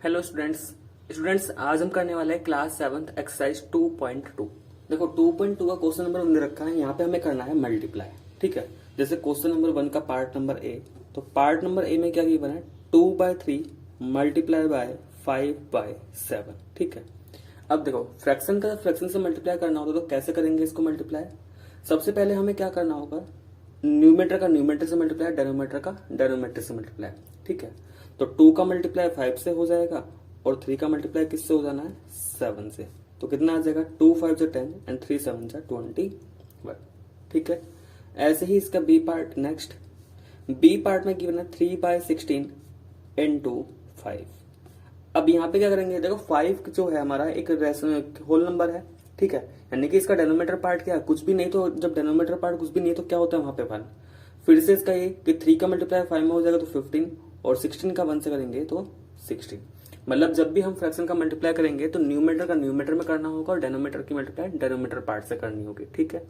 Hello students आज हम करने वाले हैं क्लास 7th एक्सरसाइज 2.2। देखो 2.2 का क्वेश्चन नंबर हमने रखा है, यहाँ पे हमें करना है मल्टीप्लाई। ठीक है, जैसे क्वेश्चन नंबर 1 का पार्ट नंबर ए, तो पार्ट नंबर ए में क्या गिवन है 2/3 मल्टीप्लाई बाय 5/7। ठीक है, अब देखो फ्रैक्शन का फ्रैक्शन से मल्टीप्लाई करना होता तो कैसे करेंगे इसको मल्टीप्लाई। सबसे पहले हमें क्या करना होगा, न्यूमेटर का न्यूमेटर से मल्टीप्लाई, डेनोमीटर का डेनोमीटर से मल्टीप्लाई। ठीक है, तो 2 का मल्टीप्लाई 5 से हो जाएगा और 3 का मल्टीप्लाई किससे हो जाना है 7 से। तो कितना आ जाएगा 2 5 10 एंड 3 7 21। ठीक है, ऐसे ही इसका B part. Next B part में गिवन है 3/16 इनटू 5। अब यहाँ पे क्या करेंगे, देखो 5 जो है हमारा एक होल नंबर है। ठीक है, यानी कि इसका डेनोमीटर पार्ट क्या है, कुछ भी नहीं। तो जब डेनोमीटर पार्ट कुछ भी नहीं तो क्या होता है वहां पे 1। फिर से इसका ये कि 3 का मल्टीप्लाई 5 में हो जाएगा तो 15 और 16 का 1 से करेंगे तो 16। मतलब जब भी हम फ्रैक्शन का मल्टीप्लाई करेंगे तो न्यूमेटर का न्यूमेटर में करना होगा और डेनोमीटर की मल्टीप्लाई डेनोमीटर पार्ट से करनी होगी। ठीक है,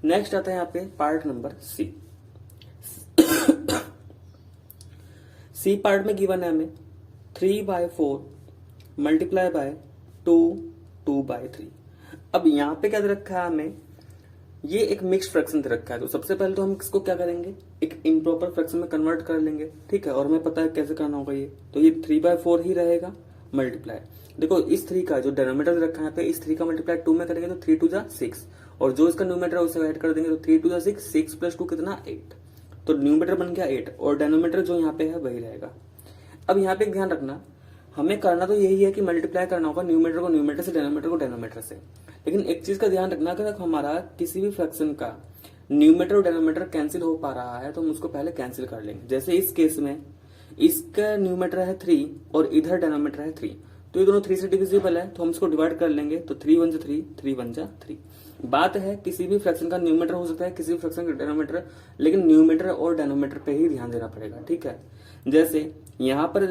नेक्स्ट आता है यहाँ पे part number C. C part में गिवन है हमें 3/4 मल्टीप्लाई बाय 2/3। अब यहाँ पे क्या दे रखा है हमें, ये एक मिक्स्ड फ्रैक्शन दे रखा है। तो सबसे पहले तो हम इसको क्या करेंगे, एक इम्प्रॉपर फ्रैक्शन में कन्वर्ट कर लेंगे। ठीक है, और हमें पता है कैसे करना होगा ये, तो ये 3/4 ही रहेगा मल्टीप्लाई। देखो इस 3 का जो डेनोमीटर दे रखा है यहाँ पे, इस 3 का मल्टीप्लाई 2 में करेंगे तो 3 2 6 और जो इसका न्यूमेटर है उसे ऐड कर देंगे तो 3 2 6 6 प्लस 2 कितना 8। तो न्यूमेटर बन गया 8 और डेनोमीटर जो यहाँ पे है वही रहेगा। अब यहाँ पे ध्यान रखना, हमें करना तो यही है कि मल्टीप्लाई करना होगा न्यूमेटर को न्यूमेटर से, डेनोमीटर को डेनोमीटर से। लेकिन एक चीज का ध्यान रखना, अगर हमारा किसी भी फ्रैक्शन का न्यूमेटर और डेनोमीटर कैंसिल हो पा रहा है तो हम उसको पहले कैंसिल कर लेंगे। जैसे इस केस में इसका न्यूमेटर है 3 और इधर डेनोमीटर है 3, तो ये दोनों 3 से डिविजिबल है तो हम इसको डिवाइड कर लेंगे। तो 3 1 3 3 1 3। बात है किसी भी फ्रैक्शन का न्यूमेटर हो सकता है, किसी भी फ्रैक्शन का डेनोमीटर, लेकिन न्यूमेटर और डेनोमीटर पे ही ध्यान देना पड़ेगा। ठीक है, जैसे यहाँ पर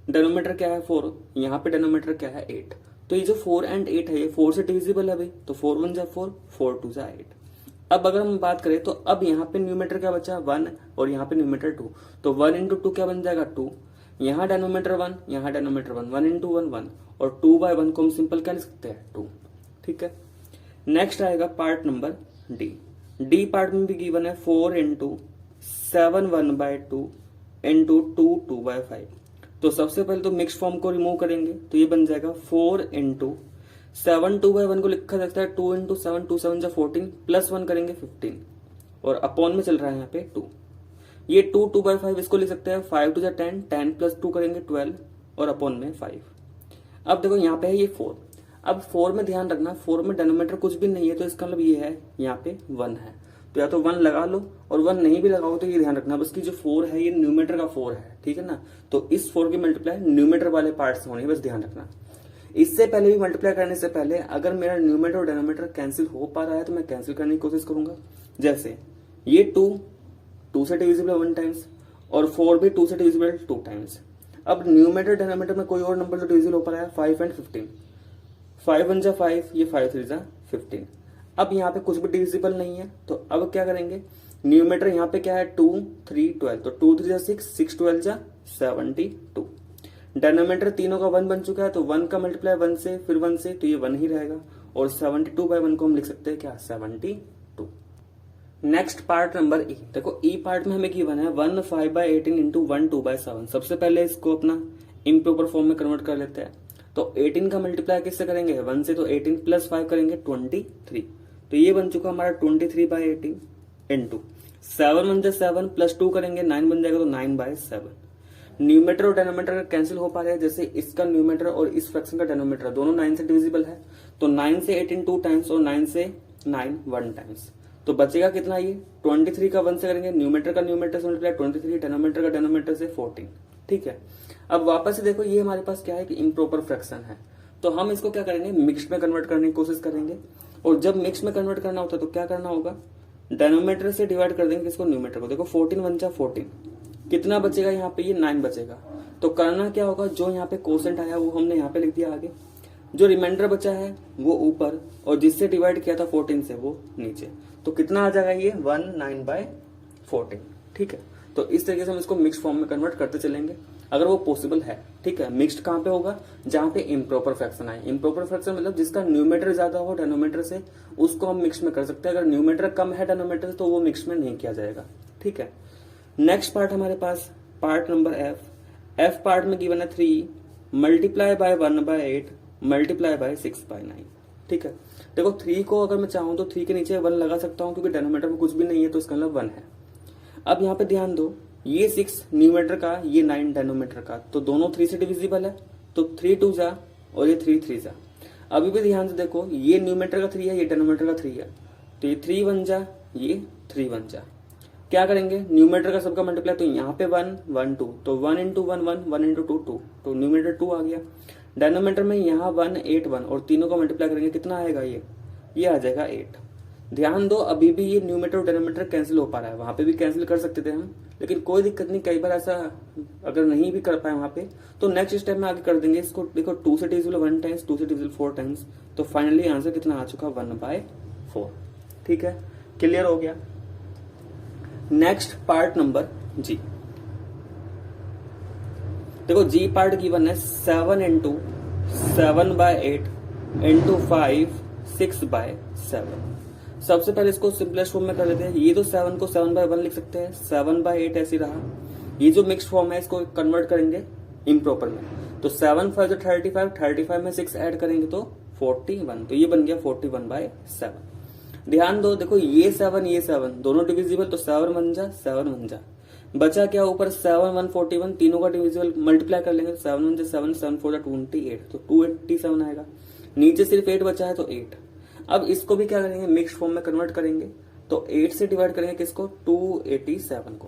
डेनोमीटर क्या है 4, यहाँ पे डेनोमीटर क्या है 8। तो ये जो 4 एंड 8 है ये 4 से डिविजिबल है भाई, तो 4 1 4 4 2 8। अब अगर हम बात करें तो अब यहाँ पे न्यूमेटर क्या बचा 1 और यहाँ पे न्यूमेटर 2, तो 1 इंटू 2 क्या बन जाएगा 2। यहाँ डेनोमीटर 1, यहाँ डेनोमीटर 1, 1 इंटू 1 1 और 2/1 को हम सिंपल क्या लिख सकते हैं 2। ठीक है, नेक्स्ट आएगा part number D. D part में भी गिवन है 4 इंटू 7 1/2 इंटू 2 2/5। तो सबसे पहले तो मिक्स फॉर्म को रिमूव करेंगे तो ये बन जाएगा 4 इंटू 7 2/1 को लिखा जा सकता है 2 इंटू 7 2 7 14 प्लस 1 करेंगे 15 और अपॉन में चल रहा है यहाँ पे 2। ये 2 2/5 इसको लिख सकते हैं 5 2 10 10 प्लस 2 करेंगे 12 और अपॉन में 5। अब देखो यहाँ पे है ये 4। अब 4 में ध्यान रखना 4 में डेनोमीटर कुछ भी नहीं है तो इसका मतलब ये है यहाँ पे 1 है, तो या तो 1 लगा लो और 1 नहीं भी लगाओ तो ये ध्यान रखना बस की जो 4 है ये न्यूमेटर का 4 है। ठीक है ना, तो इस 4 की मल्टीप्लाई न्यूमेटर वाले पार्ट से होनी है, बस ध्यान रखना। इससे पहले भी मल्टीप्लाई करने से पहले अगर मेरा न्यूमेटर और डेनोमीटर कैंसिल हो पा रहा है तो मैं कैंसिल करने की कोशिश करूंगा। जैसे ये 2 से डिविजिबल 1 टाइम्स और 4 भी 2 से डिविजिबल 2 टाइम्स। अब न्यूमेटर डेनोमीटर में कोई और नंबर जो डिविजिबल हो पा रहा है 5 एंड 15, 5 1 5, ये 5 3 15। अब यहाँ पे कुछ भी डिविजिबल नहीं है तो अब क्या करेंगे, न्यूमेटर यहाँ पे क्या है 2 3 12, तो 2 3 6 6 12 72। डेनोमीटर तीनों का 1 बन चुका है तो 1 का मल्टीप्लाई 1 से फिर 1 से, तो ये 1 ही रहेगा और 72/1 को हम लिख सकते हैं क्या 72। नेक्स्ट पार्ट नंबर ई। देखो ई पार्ट में हमें गिवन है 1 5/18 इंटू 1 2/7। सबसे पहले इसको अपना इम्प्रॉपर फॉर्म में कन्वर्ट कर लेते हैं। तो 18 का मल्टीप्लाई किससे करेंगे 1 से, तो 18 प्लस 5 करेंगे 23। तो ये बन चुका हमारा 23/18 इंटू 7 1 7 प्लस 2 करेंगे 9 बन जाएगा तो 9/7। न्यूमेटर और डेनोमीटर कैंसिल हो पा रहे हैं, जैसे इसका न्यूमेटर और इस फ्रैक्शन का डेनोमीटर दोनों 9 से डिविजिबल है तो 9 से 18 2 टाइम्स और 9 से 9 1 टाइम्स। तो बचेगा कितना, ये 23 का 1 से करेंगे, न्यूमेटर का न्यूमेटर से मल्टीप्लाई 23, डेनोमीटर का डेनोमीटर से 14। ठीक है, अब वापस से देखो ये हमारे पास क्या है कि इम्प्रॉपर फ्रैक्शन है, तो हम इसको क्या करेंगे मिक्स्ड में कन्वर्ट करने की कोशिश करेंगे। और जब मिक्स में कन्वर्ट करना होता है तो क्या करना होगा, डेनोमीटर से डिवाइड कर देंगे किसको न्यूमेटर को। देखो 14 1 14, कितना बचेगा यहाँ पे ये 9 बचेगा। तो करना क्या होगा, जो यहाँ पे कोसेंट आया वो हमने यहाँ पे लिख दिया आगे, जो रिमाइंडर बचा है वो ऊपर और जिससे डिवाइड किया था 14 से वो नीचे। तो कितना आ जाएगा ये 19/14। ठीक है, तो इस तरीके से हम इसको मिक्स्ड फॉर्म में कन्वर्ट करते चलेंगे अगर वो पॉसिबल है। ठीक है, मिक्स्ड कहाँ पे होगा, जहां पे इम्प्रॉपर फ्रैक्शन आए। इम्प्रॉपर फ्रैक्शन मतलब जिसका न्यूमेटर ज्यादा हो डिनोमिनेटर से, उसको हम मिक्स में कर सकते हैं। अगर न्यूमेटर कम है डिनोमिनेटर से तो वो मिक्स में नहीं किया जाएगा। ठीक है, नेक्स्ट पार्ट हमारे पास पार्ट नंबर एफ पार्ट में गिवन है 3 मल्टीप्लाई बाय 1/8 मल्टीप्लाई बाय 6/9। ठीक है, देखो 3 को अगर मैं चाहूं तो 3 के नीचे 1 लगा सकता हूं क्योंकि डिनोमिनेटर में कुछ भी नहीं है तो इसका मतलब 1 है। अब यहाँ पे ध्यान दो, ये 6 न्यूमेटर का, ये 9 डिनोमिनेटर का, तो दोनों 3 से डिविजिबल है, तो 3 2 जा और ये 3 3 जा। अभी भी ध्यान से देखो, ये न्यूमेटर का 3 है, ये डिनोमिनेटर का 3 है, तो ये 3 1 जा, ये 3 1 जा। क्या करेंगे, न्यूमेटर का सबका मल्टीप्लाई, तो यहाँ पे 1 1 2, तो 1 इंटू 1 1 1 इंटू 2 2, तो न्यूमेटर 2 आ गया। डिनोमिनेटर में यहाँ 1 8 1 और तीनों का मल्टीप्लाई करेंगे, कितना आएगा, ये आ जाएगा 8। ध्यान दो, अभी भी ये न्यूमेटर और डिनोमिनेटर कैंसिल हो पा रहा है, वहां पे भी कैंसिल कर सकते थे हम, लेकिन कोई दिक्कत नहीं। कई बार ऐसा अगर नहीं भी कर पाए वहां पे, तो नेक्स्ट स्टेप में आगे कर देंगे इसको। देखो 2 से डिविजिबल 1 टाइम्स, 2 से डिविजिबल 4 टाइम्स, तो फाइनली आंसर कितना आ चुका, 1/4। ठीक है, क्लियर हो गया। नेक्स्ट पार्ट नंबर जी। देखो जी पार्ट गिवन है 7 इंटू 7/8 इंटू 5 6/7। सबसे पहले इसको सिंपलेस्ट फॉर्म में कर लेते हैं। ये तो 7 को 7/1 लिख सकते हैं, 7/8 ऐसे रहा। ये जो मिक्स्ड फॉर्म है इसको कन्वर्ट करेंगे इम्प्रॉपर में, तो 7 5 35, 35 में 6 ऐड करेंगे तो 41, तो ये बन गया 41/7। ध्यान दो, देखो ये 7 दोनों डिविजिबल, तो 7 1 जा 7 1 जा, बचा क्या ऊपर 7 1 41, तीनों का डिविजिबल मल्टीप्लाई कर लेंगे, 7 1 जा 7 7 4 जा 28, तो 287 आएगा। नीचे सिर्फ 8 बचा है तो 8। अब इसको भी क्या करेंगे, मिक्स्ड फॉर्म में कन्वर्ट करेंगे, तो 8 से डिवाइड करेंगे किसको, 287 को,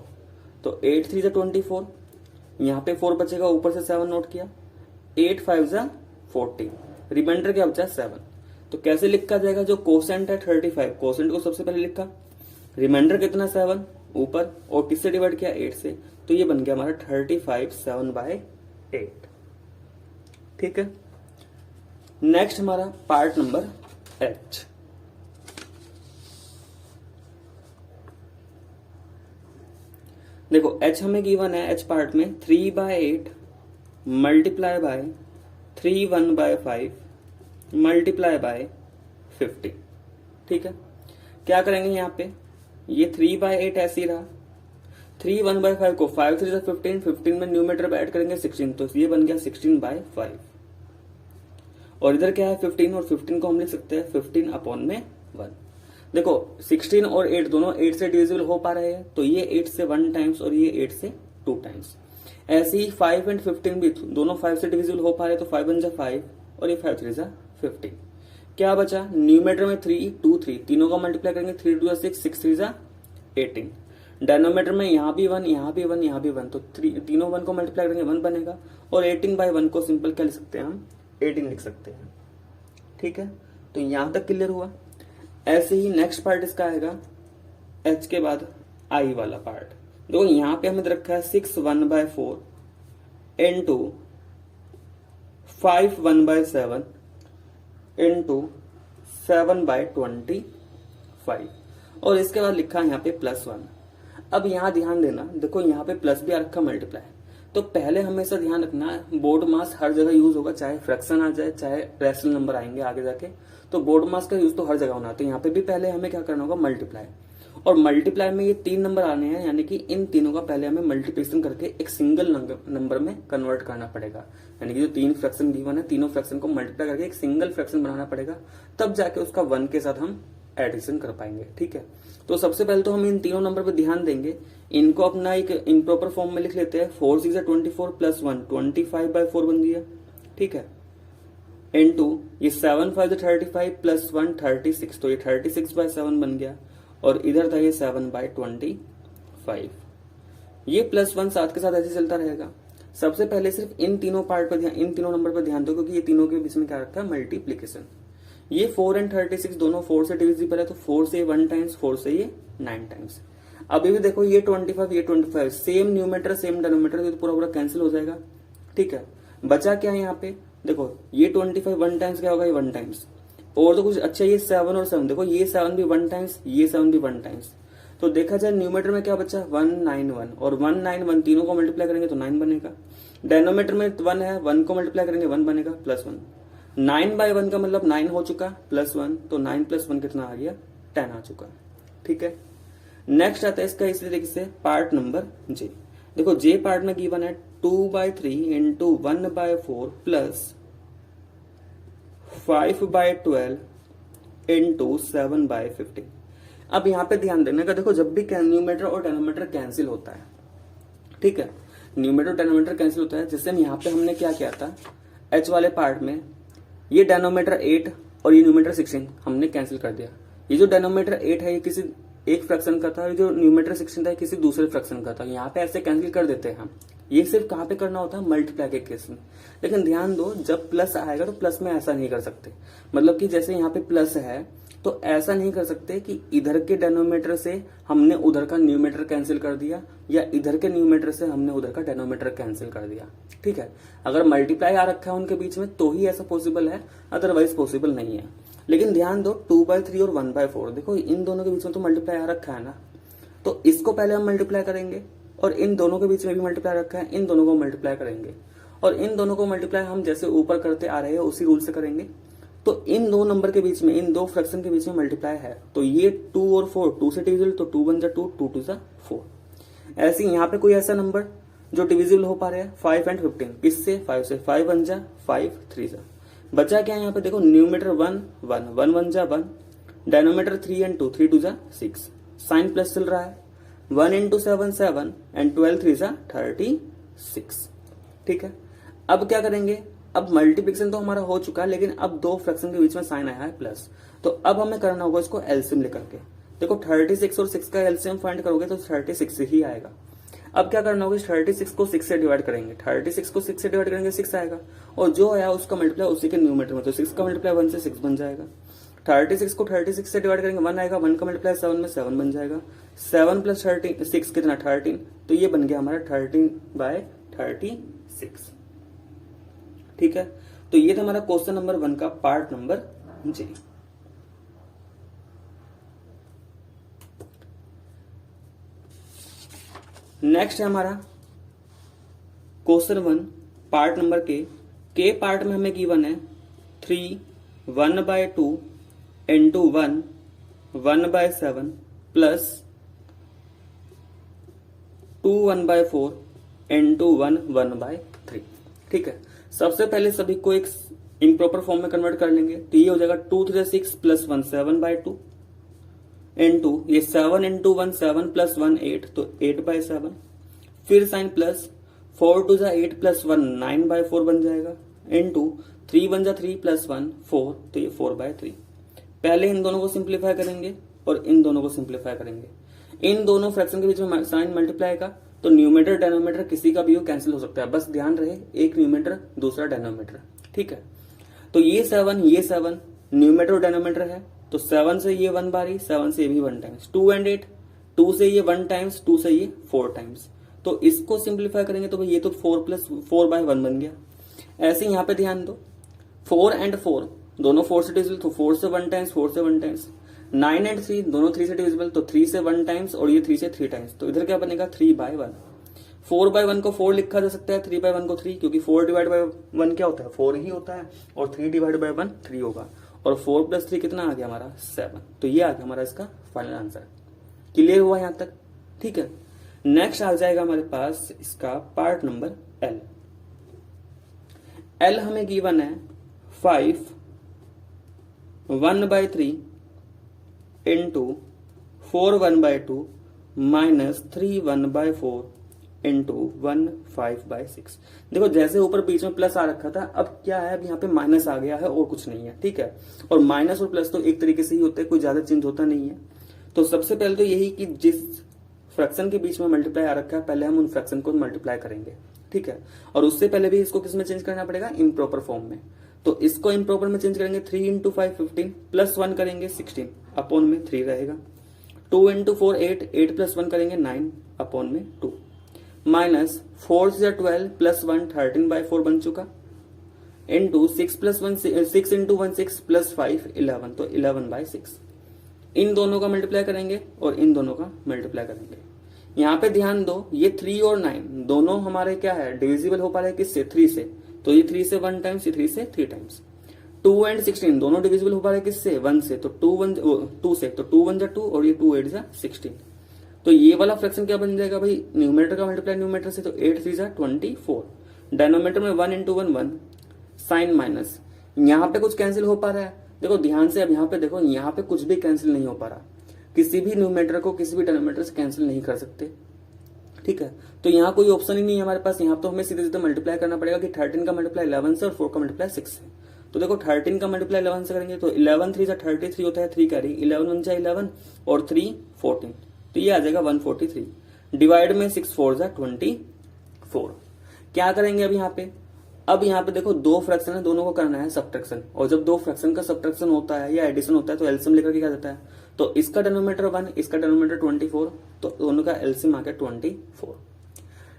तो 8 3 जा 24, यहाँ पे 4 बचेगा, ऊपर से 7 नोट किया, 8 5 जा 40, रिमाइंडर क्या बचा 7। तो कैसे लिखा जाएगा, जो कोसेंट है 35, कोसेंट को सबसे पहले लिखा, रिमाइंडर कितना 7 ऊपर, और किससे डिवाइड किया 8 से, तो ये बन गया हमारा 35 7/8। ठीक है, नेक्स्ट हमारा पार्ट नंबर एच। देखो एच हमें गिवन है, एच पार्ट में 3/8 मल्टीप्लाई बाय 3 1/5 मल्टीप्लाई बाय 50। ठीक है, क्या करेंगे यहाँ पे, ये 3/8 ऐसे ही रहा, 3 1/5 को 5 3 15, 15 में न्यूमेटर पे ऐड करेंगे 16, तो ये बन गया 16/5। और इधर क्या है 15, और 15 को हम लिख सकते हैं 15/1। देखो 16 और 8 दोनों 8 से डिविजिबल हो पा रहे हैं, तो ये 8 से 1 टाइम्स और ये 8 से 2 टाइम्स। ऐसे ही 5 एंड 15 भी दोनों 5 से डिविजिबल हो पा रहे हैं, तो 5 1 जा 5 और ये 5 3 जा 15। क्या बचा, न्यूमेटर में 3 2 3, तीनों का मल्टीप्लाई करेंगे, 3 2 जा 6 6 3 जा 18। डिनोमिनेटर में यहाँ भी 1 यहाँ भी 1 यहाँ भी 1, तो तीनों 1 को मल्टीप्लाई करेंगे 1 बनेगा, और 18/1 को सिंपल क्या लिख सकते हैं हम, 18 लिख सकते हैं। ठीक है, तो यहां तक क्लियर हुआ। ऐसे ही नेक्स्ट पार्ट इसका आएगा एच के बाद आई वाला पार्ट। देखो यहां पे हमें रखा है 6 1/4 इंटू 5 1/7 इंटू 7/25, और इसके बाद लिखा है यहाँ पे +1। अब यहाँ ध्यान देना, देखो यहाँ पे प्लस भी आ रखा मल्टीप्लाई, तो पहले हमेशा ध्यान रखना है बोर्ड मास हर जगह यूज होगा, चाहे फ्रैक्शन आ जाए चाहे रैशनल नंबर आएंगे आगे जाके, तो बोर्ड मास का यूज तो हर जगह होना है। तो यहाँ पे भी पहले हमें क्या करना होगा, मल्टीप्लाई, और मल्टीप्लाई में ये 3 नंबर आने हैं, यानी कि इन तीनों का पहले हमें मल्टीप्लिकेशन करके एक सिंगल नंबर में कन्वर्ट करना पड़ेगा। यानी कि जो 3 फ्रैक्शन गिवन है, तीनों फ्रैक्शन को मल्टीप्लाई करके एक सिंगल फ्रैक्शन बनाना पड़ेगा, तब जाके उसका 1 के साथ हम एडिशन कर पाएंगे। ठीक है, तो सबसे पहले तो हम इन तीनों नंबर पर ध्यान देंगे, इनको अपना एक इम्प्रॉपर फॉर्म में लिख लेते हैं। 4 6 24 + 1 25/4 बन गया। ठीक है, इनटू ये 7 5 35 + 1 36, तो ये 36/7 बन गया, और इधर था ये 7/25। ये +1 साथ के साथ ऐसे चलता रहेगा। सबसे पहले सिर्फ इन तीनों पार्ट पर इन तीनों नंबर पर ध्यान दो, क्योंकि ये तीनों के बीच में क्या रखा है, मल्टीप्लीकेशन। ये 4 एंड 36 दोनों 4 से डिविजिबल है, तो 4 से 1 टाइम्स, 4 से ये 9 टाइम्स। अभी भी देखो ये 25 ये 25, सेम न्यूमेटर सेम डिनोमिनेटर, तो पूरा पूरा कैंसिल हो जाएगा। ठीक है, बचा क्या है यहाँ पे, देखो ये 25 1 टाइम्स क्या होगा, ये 1 टाइम्स, और तो कुछ अच्छा ये 7 और 7, देखो ये 7 भी 1 टाइम्स, ये 7 भी 1 टाइम्स, तो देखा जाए न्यूमेटर में क्या बचा 191 और 191 तीनों को मल्टीप्लाई करेंगे तो 9 बनेगा। डेनोमीटर में 1 है, 1 को मल्टीप्लाई करेंगे 1 बनेगा +1। 9/1 का मतलब 9 हो चुका +1, तो 9 + 1 कितना आ गया 10 आ चुका। ठीक है, नेक्स्ट आता है इसका इसी तरीके से पार्ट नंबर जे। देखो जे पार्ट में गिवन है 2/3 इंटू 1/4 प्लस 5/12 इंटू 7/15। अब यहां पे ध्यान देने का, देखो जब भी न्यूमेटर और डेनोमीटर कैंसिल होता है, ठीक है, न्यूमेटर और डेनोमीटर कैंसिल होता है, जैसे यहाँ पे हमने क्या किया था एच वाले पार्ट में, ये डेनोमीटर 8 और ये न्यूमेटर 16 हमने कैंसिल कर दिया। ये जो डेनोमीटर 8 है ये किसी एक फ्रैक्शन का था, जो न्यूमेटर 16 था किसी दूसरे फ्रैक्शन का था। यहाँ पे ऐसे कैंसिल कर देते हैं हम। ये सिर्फ कहाँ पे करना होता है मल्टीप्लाई के केस में। लेकिन ध्यान दो, जब प्लस आएगा तो प्लस में ऐसा नहीं कर सकते, मतलब कि जैसे यहाँ पे प्लस है तो ऐसा नहीं कर सकते कि इधर के डेनोमीटर से हमने उधर का न्यूमेटर कैंसिल कर दिया या इधर के न्यूमेटर से हमने उधर का डेनोमीटर कैंसिल कर दिया। ठीक है, अगर मल्टीप्लाई आ रखा है उनके बीच में तो ही ऐसा पॉसिबल है, अदरवाइज पॉसिबल नहीं है। लेकिन ध्यान दो 2/3 और 1/4, देखो इन दोनों के बीच में तो मल्टीप्लाई आ रखा है ना, तो इसको पहले हम मल्टीप्लाई करेंगे और इन दोनों के बीच में भी मल्टीप्लाई रखा है, इन दोनों को मल्टीप्लाई करेंगे और इन दोनों को मल्टीप्लाई हम जैसे ऊपर करते आ रहे हैं उसी रूल से करेंगे। तो इन दो नंबर के बीच में, इन दो फ्रैक्शन के बीच में मल्टीप्लाई है, तो ये 2 और 4 2 से डिविजिबल, तो 2 1 जा 2, 2 2 जा 4। ऐसे यहाँ पे कोई ऐसा नंबर जो डिविजिबल हो पा रहा है 5 and 15, किससे 5 से, 5 1 जा 5 3 जा, बचा क्या यहाँ पे देखो न्यूमेटर 1 1 1 1 जा 1, डेनोमीटर 3 and 2 3 2 जा 6, साइन प्लस चल रहा है, 1 into 7 7 and 12 3 जा 36। ठीक है, अब क्या करेंगे, अब मल्टीप्लिकेशन तो हमारा हो चुका है, लेकिन अब दो फ्रैक्शन के बीच में साइन आया है प्लस, तो अब हमें करना होगा इसको एलसीएम लेकर के। देखो 36 और 6 का एलसीएम फाइंड करोगे तो 36 ही आएगा। अब क्या करना होगा, 36 को 6 से डिवाइड करेंगे, 36 को 6 से डिवाइड करेंगे 6 आएगा, और जो आया उसका मल्टीप्लाई उसी के न्यूमेटर में, तो 6 का मल्टीप्लाई 1 से 6 बन जाएगा। 36 को 36 से डिवाइड करेंगे 1 आएगा, 1 का मल्टीप्लाई 7 में 7 बन जाएगा, 7 + 6 कितना 13, तो ये बन गया हमारा 13/36। ठीक है, तो ये था हमारा क्वेश्चन नंबर 1 का पार्ट नंबर जे। नेक्स्ट है हमारा क्वेश्चन 1 पार्ट नंबर के पार्ट में हमें गिवन है 3 1/2 इंटू 1 1/7 प्लस 2 1/4 इंटू 1 1/3। ठीक है, सबसे पहले सभी को एक इम्प्रॉपर फॉर्म में कन्वर्ट कर लेंगे, तो ये हो जाएगा 2 3 6 प्लस 1 7/2 इंटू ये 7 इंटू 1 7 प्लस 1 8, तो 8/7, फिर साइन प्लस 4 2 जा 8 प्लस 1 9/4 बन जाएगा, इंटू 3 1 जा 3 प्लस 1 4, तो ये 4/3। पहले इन दोनों को सिंप्लीफाई करेंगे और इन दोनों को सिंप्लीफाई करेंगे। इन दोनों फ्रैक्शन के बीच में साइन मल्टीप्लाई का, तो न्यूमेटर डेनोमीटर किसी का भी कैंसिल हो सकता है, बस ध्यान रहे एक न्यूमेटर दूसरा डेनोमीटर। ठीक है, तो ये 7 न्यूमेटर और डेनोमीटर है, तो 7 से ये 1 बारी, 7 से ये भी 1 टाइम्स, 2 and 8, 2 से ये 1 टाइम्स, 2 से ये 4 टाइम्स, तो इसको सिंप्लीफाई करेंगे तो ये तो 4 + 4/1 बन गया। ऐसे यहाँ पे ध्यान दो 4 and 4 दोनों 4 से डिविजिबल, तो 4 से 1 टाइम्स, 4 से 1 टाइम्स, 9 and 3 दोनों 3 से डिविजिबल, तो 3 से 1 टाइम्स और ये 3 से 3 टाइम्स, तो इधर क्या बनेगा 3/1। 4/1 को 4 लिखा जा सकता है, 3/1 को 3, क्योंकि 4 डिवाइड बाय 1 क्या होता है 4 ही होता है, और 3 डिवाइड बाय 1 3 होगा, और 4 + 3 कितना आ गया हमारा 7, तो ये आ गया हमारा इसका फाइनल आंसर। क्लियर हुआ यहां तक? ठीक है, नेक्स्ट आ जाएगा हमारे पास इसका पार्ट नंबर एल। एल हमें गिवन है 5 1/3 इंटू 4 1/2 माइनस 3 1/4 इंटू 1 5/6। देखो जैसे ऊपर बीच में प्लस आ रखा था, अब क्या है, अब यहाँ पे माइनस आ गया है और कुछ नहीं है। ठीक है, और माइनस और प्लस तो एक तरीके से ही होते हैं, कोई ज्यादा चेंज होता नहीं है। तो सबसे पहले तो यही कि जिस फ्रैक्शन के बीच में मल्टीप्लाई आ रखा है, पहले हम उन फ्रैक्शन को मल्टीप्लाई करेंगे। ठीक है, और उससे पहले भी इसको किस में चेंज करना पड़ेगा, इम्प्रॉपर फॉर्म में। तो इसको इम्प्रॉपर में चेंज करेंगे, 3 × 5 15 प्लस 1 करेंगे 16 अपॉन में 3 रहेगा, 2 × 4 8 8 प्लस 1 करेंगे 9 अपॉन में 2, माइनस 4 से 12 प्लस 1 13/4 बन चुका, इंटू 6 + 1 6 × 1 6 प्लस 5 11, तो 11/6। इन दोनों का मल्टीप्लाई करेंगे और इन दोनों का मल्टीप्लाई करेंगे। यहाँ पे ध्यान दो, ये 3 और 9 दोनों हमारे क्या है, डिविजिबल हो पा रहे हैं किससे, 3 से। तो ये 3 से 1 टाइम्स, ये 3 से 3 टाइम्स। 2 एंड 16 दोनों डिविजिबल हो पा रहे हैं किससे, 1 से। तो 2 से, तो 2 1 जा 2 और ये 2 8 जा 16। तो ये वाला फ्रैक्शन क्या बन जाएगा भाई, न्यूमरेटर का मल्टीप्लाई न्यूमरेटर से, तो 8 3 जा 24। डायनोमीटर में 1 इंटू 1 1, साइन माइनस। यहाँ पे कुछ कैंसिल हो पा रहा है, देखो ध्यान से। अब यहाँ पे देखो, यहाँ पे कुछ भी कैंसिल नहीं हो पा रहा, किसी भी न्यूमरेटर को किसी भी डिनोमिनेटर से कैंसिल नहीं कर सकते, ठीक है। तो यहाँ कोई ऑप्शन ही नहीं है हमारे पास। यहाँ तो हमें सीधे सीधे मल्टीप्लाई करना पड़ेगा कि 13 का मल्टीप्लाई 11 से और 4 का मल्टीप्लाई 6 से। तो देखो 13 का मल्टीप्लाई 11 से करेंगे तो 11 3 जा 33 होता है, 3 कैरी, 11 1 जा 11 और 3 14, तो ये आ जाएगा 143। डिवाइड में 6 4 जा 24। क्या करेंगे अब यहाँ पे, अब यहाँ पे देखो दो फ्रैक्शन है, दोनों को करना है सब्ट्रैक्शन। और जब दो फ्रैक्शन का सब्ट्रैक्शन होता है या एडिशन होता है तो एलसीएम लेकर के क्या जाता है, तो इसका डिनोमिनेटर 1, इसका डिनोमिनेटर 24, तो दोनों का एलसीएम आ गया 24।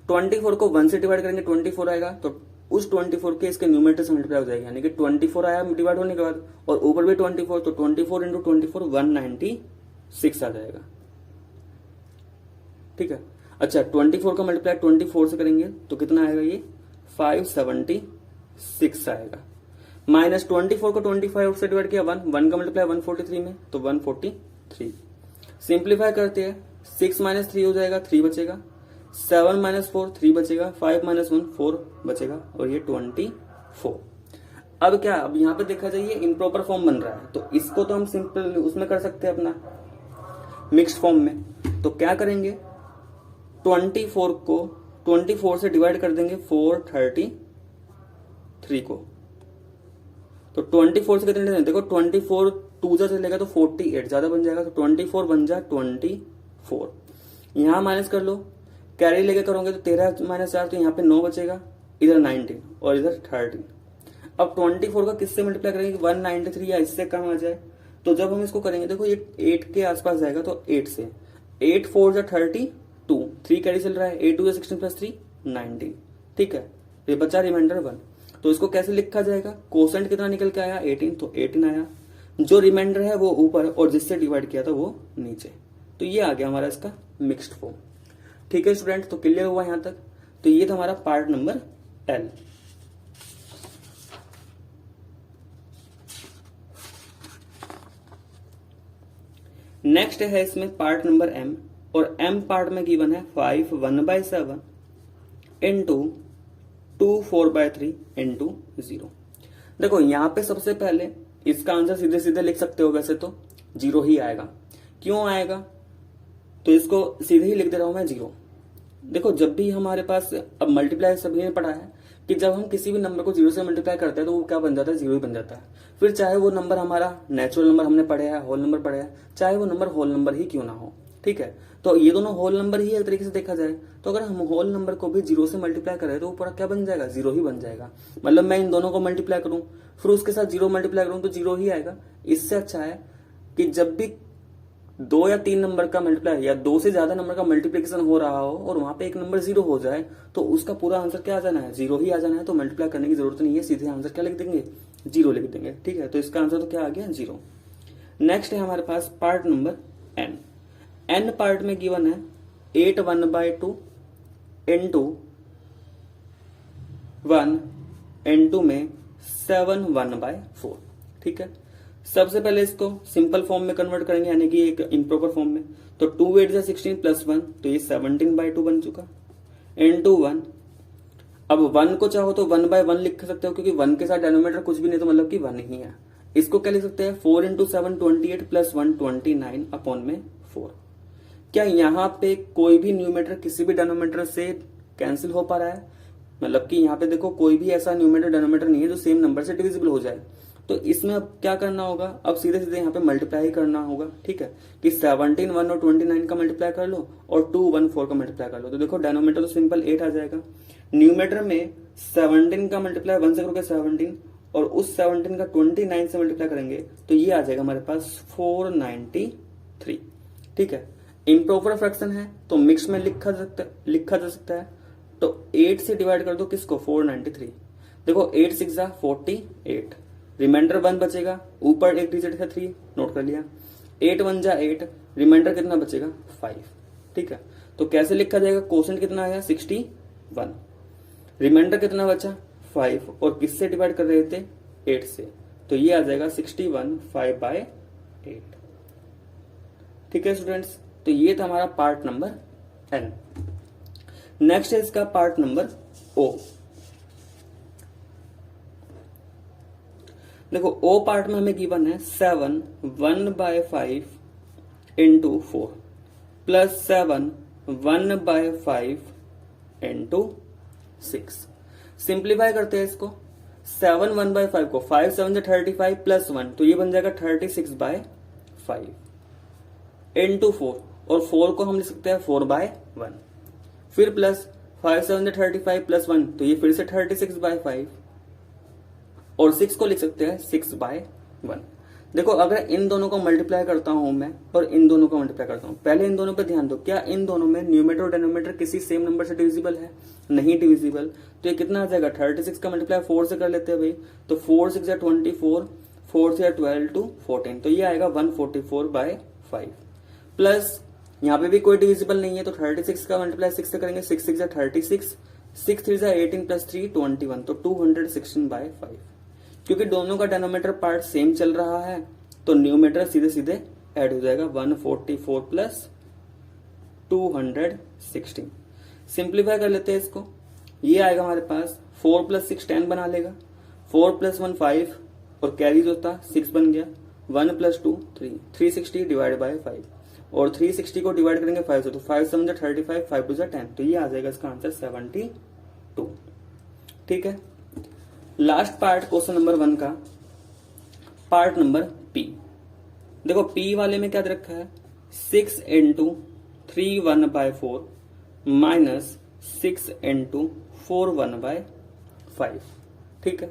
24 को 1 से डिवाइड करेंगे 24 आएगा, तो उस 24 के इसके न्यूमरेटर से मल्टीप्लाई हो जाएगा, यानी कि 24 आया डिवाइड होने के बाद, और ऊपर भी 24, तो 24 इंटू 24 196 आ जाएगा, ठीक है। अच्छा 24 का मल्टीप्लाई 24 से करेंगे तो कितना आएगा, ये 576 आएगा। माइनस 24 को 25 से डिवाइड किया 1 का मल्टीप्लाई 143 में, तो 143। सिंप्लीफाई करते हैं, 6 माइनस 3 हो जाएगा, 3 बचेगा, 7 माइनस 4 3 बचेगा, 5 माइनस 1 4 बचेगा, और ये 24। अब क्या, अब यहाँ पे देखा जाइए इम्प्रॉपर फॉर्म बन रहा है, तो इसको तो हम सिंपल उसमें कर सकते हैं अपना मिक्स्ड फॉर्म में। तो क्या करेंगे, 24 को 24 से डिवाइड कर देंगे 433 को, तो 24 से कितने देखो, 24 2 जा चलेगा तो 48 ज्यादा बन जाएगा, तो 24 बन जा 24। यहां माइनस कर लो, कैरी लेके करोगे तो 13 माइनस 4, तो यहाँ पे 9 बचेगा, इधर 19 और इधर 13। अब 24 का किससे मल्टीप्लाई करेंगे, 193 या इससे कम आ जाए, तो जब हम इसको करेंगे देखो ये 8 के आसपास जाएगा, तो 8 से 8 4 जा 32, 3 कैरी चल रहा है, 8 2 जा 16 प्लस 3 19, ठीक है। ये बचा रिमाइंडर 1, तो इसको कैसे लिखा जाएगा, कोसेंट कितना निकल के आया 18, तो 18 आया, जो रिमाइंडर है वो ऊपर और जिससे डिवाइड किया था वो नीचे, तो ये आ गया हमारा इसका मिक्स्ड फॉर्म, ठीक है स्टूडेंट। तो क्लियर हुआ यहां तक, तो ये था हमारा पार्ट नंबर L। नेक्स्ट है इसमें पार्ट नंबर M, और M पार्ट में गिवन है 5 1/7 इंटू 2 4/3 इंटू 0। देखो यहां पे सबसे पहले इसका आंसर सीधे सीधे लिख सकते हो, वैसे तो 0 ही आएगा। क्यों आएगा, तो इसको सीधे ही लिख दे रहा हूं मैं 0। देखो जब भी हमारे पास, अब मल्टीप्लाई सभी ने पढ़ा है कि जब हम किसी भी नंबर को 0 से मल्टीप्लाई करते हैं तो वो क्या बन जाता है, 0 ही बन जाता है। फिर चाहे वो नंबर हमारा नेचुरल नंबर हमने पढ़े है, होल नंबर पढ़े है, चाहे वो नंबर होल नंबर ही क्यों ना हो, ठीक है। तो ये दोनों होल नंबर ही एक तरीके से देखा जाए, तो अगर हम होल नंबर को भी 0 से मल्टीप्लाई करें तो वो पूरा क्या बन जाएगा, 0 ही बन जाएगा। मतलब मैं इन दोनों को मल्टीप्लाई करूं फिर उसके साथ 0 मल्टीप्लाई करूं तो 0 ही आएगा। इससे अच्छा है कि जब भी 2 या 3 नंबर का मल्टीप्लाई या 2 से ज्यादा नंबर का मल्टीप्लिकेशन हो रहा हो और वहां पे एक नंबर 0 हो जाए, तो उसका पूरा आंसर क्या आ जाना है, 0 ही आ जाना है। तो मल्टीप्लाई करने की जरूरत नहीं है, सीधे आंसर क्या लिख देंगे, 0 लिख देंगे, ठीक है। तो इसका आंसर तो क्या आ गया, 0। नेक्स्ट है हमारे पास part number N। N part में गिवन है 8 1/2 इंटू 1 इंटू में 7 1/4, ठीक है। सबसे पहले इसको सिंपल फॉर्म में कन्वर्ट करेंगे, यानी कि एक इम्प्रॉपर फॉर्म में। तो 2 8 जा 16 प्लस 1, तो ये 17/2 बन चुका, इंटू 1। अब 1 को चाहो तो 1/1 लिख सकते हो, क्योंकि 1 के साथ डिनोमिनेटर कुछ भी नहीं, तो मतलब कि 1 ही है। इसको क्या लिख सकते हैं, 4 इंटू 7 28 प्लस 1 29 अपॉन में 4। क्या यहाँ पे कोई भी न्यूमेटर किसी भी डिनोमिनेटर से कैंसिल हो पा रहा है, मतलब कि यहाँ पे देखो कोई भी ऐसा न्यूमेटर डिनोमिनेटर नहीं है जो सेम नंबर से डिविजिबल हो जाए। तो इसमें अब क्या करना होगा, अब सीधे सीधे यहाँ पे मल्टीप्लाई करना होगा, ठीक है। कि 17 1 और 29 का मल्टीप्लाई कर लो और 2 1 4 का मल्टीप्लाई कर लो, तो देखो डिनोमिनेटर तो सिंपल 8 आ जाएगा। न्यूमेटर में 17 का मल्टीप्लाई 1 से करोगे 17, और उस 17 का 29 से मल्टीप्लाई करेंगे तो ये आ जाएगा हमारे पास 493, ठीक है। इम्प्रॉपर फ्रैक्शन है तो मिक्स में लिखा जा सकता है। तो 8 से डिवाइड कर दो किसको, 493। देखो 8 6 जा 48, रिमाइंडर 1 बचेगा, ऊपर एक डिजिट है 3, नोट कर लिया। 8 1 जा 8, रिमाइंडर कितना बचेगा 5। ठीक है, तो कैसे लिखा जाएगा, क्वोशेंट कितना आया 61, रिमाइंडर कितना बचा 5, और किससे डिवाइड कर रहे थे 8 से, तो ये आ जाएगा 61 5/8। ठीक है स्टूडेंट्स, तो ये था हमारा पार्ट नंबर एन। नेक्स्ट है इसका पार्ट नंबर ओ। देखो ओ पार्ट में हमें गिवन है 7 1/5 इंटू 4 प्लस 7 1/5 इंटू 6। सिंप्लीफाई करते हैं इसको, 7 1/5 को 5 7 35 प्लस 1, तो ये बन जाएगा 36/5 इंटू 4, और 4 को हम लिख सकते हैं 4/1, फिर प्लस 5 7 35 प्लस 1, तो ये फिर से 36/5, और 6 को लिख सकते हैं 6/1। देखो अगर इन दोनों को मल्टीप्लाई करता हूं मैं और इन दोनों को मल्टीप्लाई करता हूं, पहले इन दोनों पे ध्यान दो, क्या इन दोनों में न्यूमरेटर और डिनोमिनेटर किसी सेम नंबर से डिविजिबल है, नहीं डिविजिबल, तो ये कितना आ जाएगा 36 का मल्टीप्लाई 4 से कर लेते हैं भाई, तो 4 6 या 24, 4 से 12 to 14, तो ये आएगा 144/5, प्लस यहाँ पे भी कोई डिविजिबल नहीं है, तो 36 का मल्टीप्लाई 6 से करेंगे, 6 6 या 36, 6 3 या 18 प्लस 3 21, तो 216/5। क्योंकि दोनों का डिनोमिनेटर पार्ट सेम चल रहा है, तो न्यूमरेटर सीधे सीधे ऐड हो जाएगा, 144 प्लस 216। सिंप्लीफाई कर लेते हैं इसको, ये आएगा हमारे पास 4 प्लस 6 10 बना लेगा, 4 प्लस 1 5, और कैरी जो था 6 बन गया, 1 प्लस 2 3, 360 डिवाइड बाय 5, और 360 को डिवाइड करेंगे 5 से, तो 5 7 35, 5 2 10, तो ये आ जाएगा इसका आंसर 72। ठीक है, लास्ट पार्ट क्वेश्चन नंबर 1 का पार्ट नंबर पी। देखो पी वाले में क्या दे रखा है, 6 इंटू 3 1/4 माइनस 6 इंटू 4 1/5। ठीक है,